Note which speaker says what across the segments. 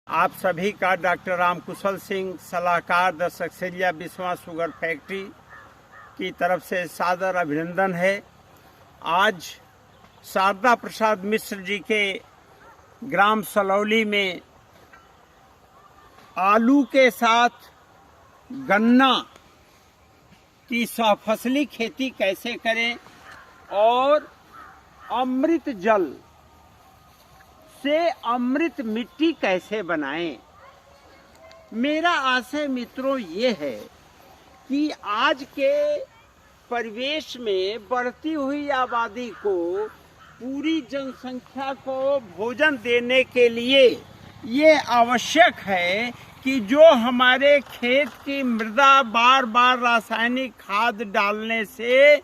Speaker 1: आप सभी का डॉक्टर राम कुशल सिंह सलाहकार the Saksaria Biswa sugar factory की तरफ से सादर अभिनंदन है। आज शारदा प्रसाद मिश्र जी के ग्राम सलौली में आलू के साथ गन्ना की सहफसली खेती कैसे करें और अमृत जल से अमृत मिट्टी कैसे बनाएं। मेरा आशय मित्रों ये है कि आज के परिवेश में बढ़ती हुई आबादी को पूरी जनसंख्या को भोजन देने के लिए ये आवश्यक है कि जो हमारे खेत की मृदा बार बार रासायनिक खाद डालने से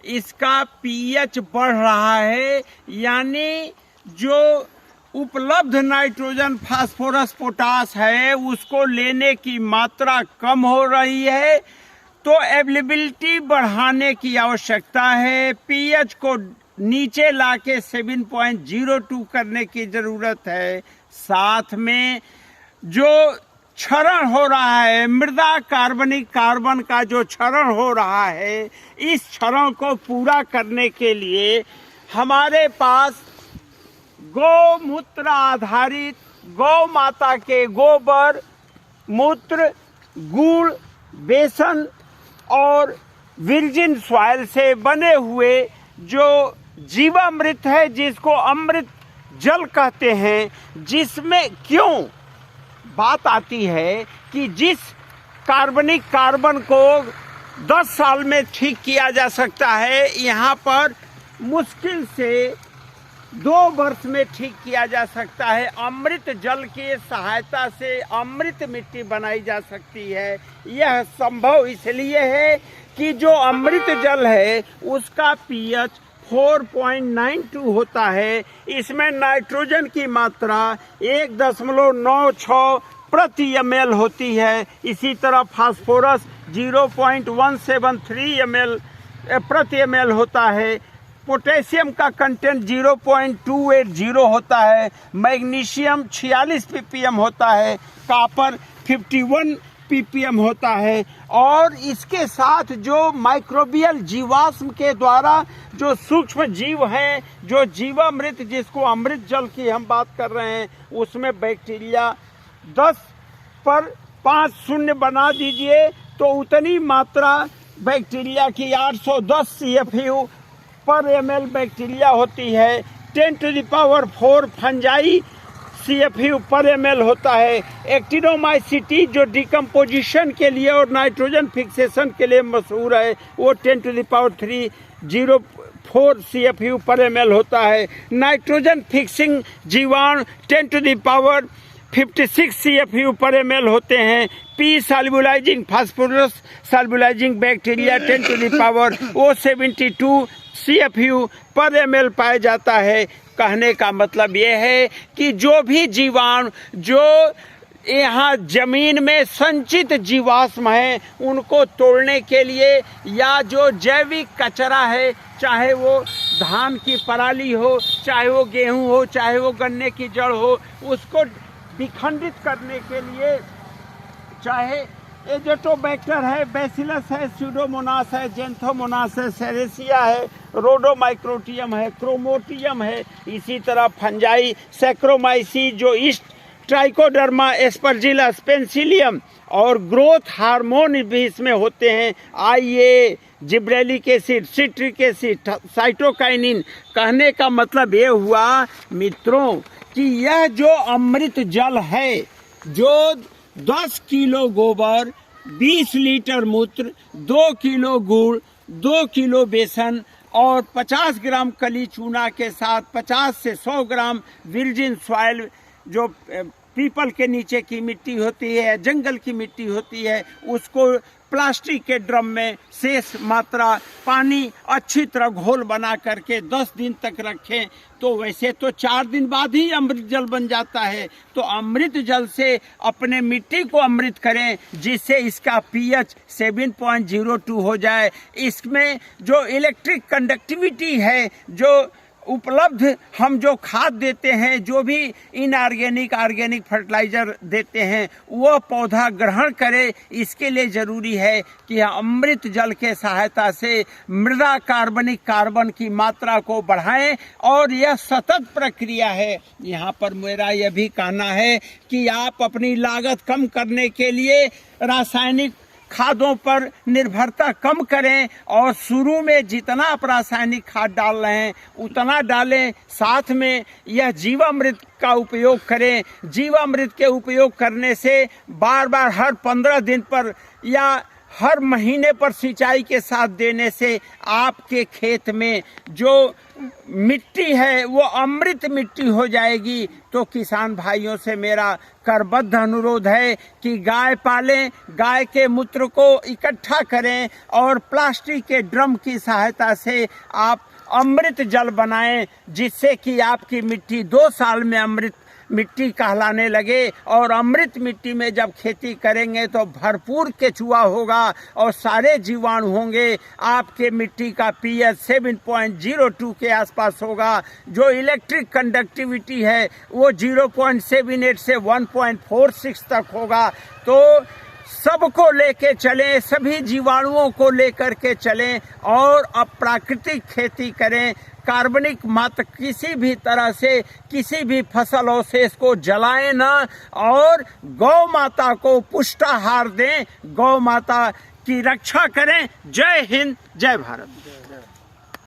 Speaker 1: इसका पीएच बढ़ रहा है, यानी जो उपलब्ध नाइट्रोजन फास्फोरस पोटास है उसको लेने की मात्रा कम हो रही है, तो अवेलेबिलिटी बढ़ाने की आवश्यकता है। पीएच को नीचे लाके 7.02 करने की ज़रूरत है। साथ में जो क्षरण हो रहा है, मृदा कार्बनिक कार्बन का जो क्षरण हो रहा है, इस क्षरण को पूरा करने के लिए हमारे पास गौमूत्र आधारित गौ माता के गोबर, मूत्र, गुड़, बेसन और वर्जिन सॉइल से बने हुए जो जीवामृत है, जिसको अमृत जल कहते हैं, जिसमें क्यों बात आती है कि जिस कार्बनिक कार्बन को 10 साल में ठीक किया जा सकता है, यहाँ पर मुश्किल से 2 वर्ष में ठीक किया जा सकता है। अमृत जल की सहायता से अमृत मिट्टी बनाई जा सकती है। यह संभव इसलिए है कि जो अमृत जल है उसका पीएच 4.92 होता है। इसमें नाइट्रोजन की मात्रा 1.96 प्रति ml होती है। इसी तरह फास्फोरस 0.173 ml प्रति ml होता है। पोटेशियम का कंटेंट 0.280 होता है। मैग्नीशियम 46 ppm होता है। कापर 51 ppm होता है। और इसके साथ जो माइक्रोबियल जीवाश्म के द्वारा जो सूक्ष्म जीव हैं, जो जीवामृत जिसको अमृत जल की हम बात कर रहे हैं, उसमें बैक्टीरिया 10 पर 5 शून्य बना दीजिए तो उतनी मात्रा बैक्टीरिया की 810 CFU पर ml बैक्टीरिया होती है। 10⁴ फंजाई CFU पर ml होता है। एक्टिनोमाइसिटी जो डिकम्पोजिशन के लिए और नाइट्रोजन फिक्सेशन के लिए मशहूर है, वो 10⁴ 04 CFU पर ml होता है। नाइट्रोजन फिक्सिंग जीवाणु 10⁻56 CFU पर ml होते हैं। पी सॉल्युलाइजिंग फास्फोरस सॉल्युलाइजिंग बैक्टीरिया 10⁻72 CFU पर ml पाया जाता है। कहने का मतलब ये है कि जो भी जीवाणु जो यहाँ जमीन में संचित जीवाश्म है, उनको तोड़ने के लिए या जो जैविक कचरा है, चाहे वो धान की पराली हो, चाहे वो गेहूं हो, चाहे वो गन्ने की जड़ हो, उसको विखंडित करने के लिए चाहे एजोटोबैक्टर है, बैसिलस है, स्यूडोमोनास है, जेंथोमोनास है, सेरेसिया है, रोडोमाइक्रोटियम है, क्रोमोटियम है, इसी तरह फंजाई सैक्रोमाइसी जो ईस्ट ट्राइकोडर्मा एस्परजिलस पेंसिलियम और ग्रोथ हार्मोन भी इसमें होते हैं। IA gibberellic acid, citric acid, cytokinin. कहने का मतलब ये हुआ मित्रों कि यह जो अमृत जल है, जो 10 किलो गोबर, 20 लीटर मूत्र, 2 किलो गुड़, 2 किलो बेसन और 50 ग्राम कली चूना के साथ 50 से 100 ग्राम वर्जिन सॉइल, जो पीपल के नीचे की मिट्टी होती है, जंगल की मिट्टी होती है, उसको प्लास्टिक के ड्रम में शेष मात्रा पानी अच्छी तरह घोल बना करके 10 दिन तक रखें, तो वैसे तो 4 दिन बाद ही अमृत जल बन जाता है। तो अमृत जल से अपने मिट्टी को अमृत करें, जिससे इसका पीएच 7.02 हो जाए। इसमें जो इलेक्ट्रिक कंडक्टिविटी है, जो उपलब्ध हम जो खाद देते हैं, जो भी इनऑर्गेनिक ऑर्गेनिक फर्टिलाइजर देते हैं, वो पौधा ग्रहण करे। इसके लिए जरूरी है कि अमृत जल के सहायता से मृदा कार्बनिक कार्बन की मात्रा को बढ़ाएं, और यह सतत प्रक्रिया है। यहाँ पर मेरा यह भी कहना है कि आप अपनी लागत कम करने के लिए रासायनिक खादों पर निर्भरता कम करें, और शुरू में जितना आप रासायनिक खाद डाल रहे हैं उतना डालें। साथ में यह जीवामृत का उपयोग करें। जीवामृत के उपयोग करने से बार बार हर 15 दिन पर या हर महीने पर सिंचाई के साथ देने से आपके खेत में जो मिट्टी है वो अमृत मिट्टी हो जाएगी। तो किसान भाइयों से मेरा करबद्ध अनुरोध है कि गाय पालें, गाय के मूत्र को इकट्ठा करें और प्लास्टिक के ड्रम की सहायता से आप अमृत जल बनाएं, जिससे कि आपकी मिट्टी 2 साल में अमृत मिट्टी कहलाने लगे। और अमृत मिट्टी में जब खेती करेंगे तो भरपूर केचुआ होगा और सारे जीवाणु होंगे। आपके मिट्टी का पीएच 7.02 के आसपास होगा। जो इलेक्ट्रिक कंडक्टिविटी है वो 0.78 से 1.46 तक होगा। तो सबको लेके चलें, सभी जीवाणुओं को लेकर के चलें और अप्राकृतिक खेती करें। कार्बनिक मात्रा किसी भी तरह से किसी भी फसलों से इसको जलाएं ना, और गौ माता को पुष्टाहार दें, गौ माता की रक्षा करें। जय हिंद, जय भारत।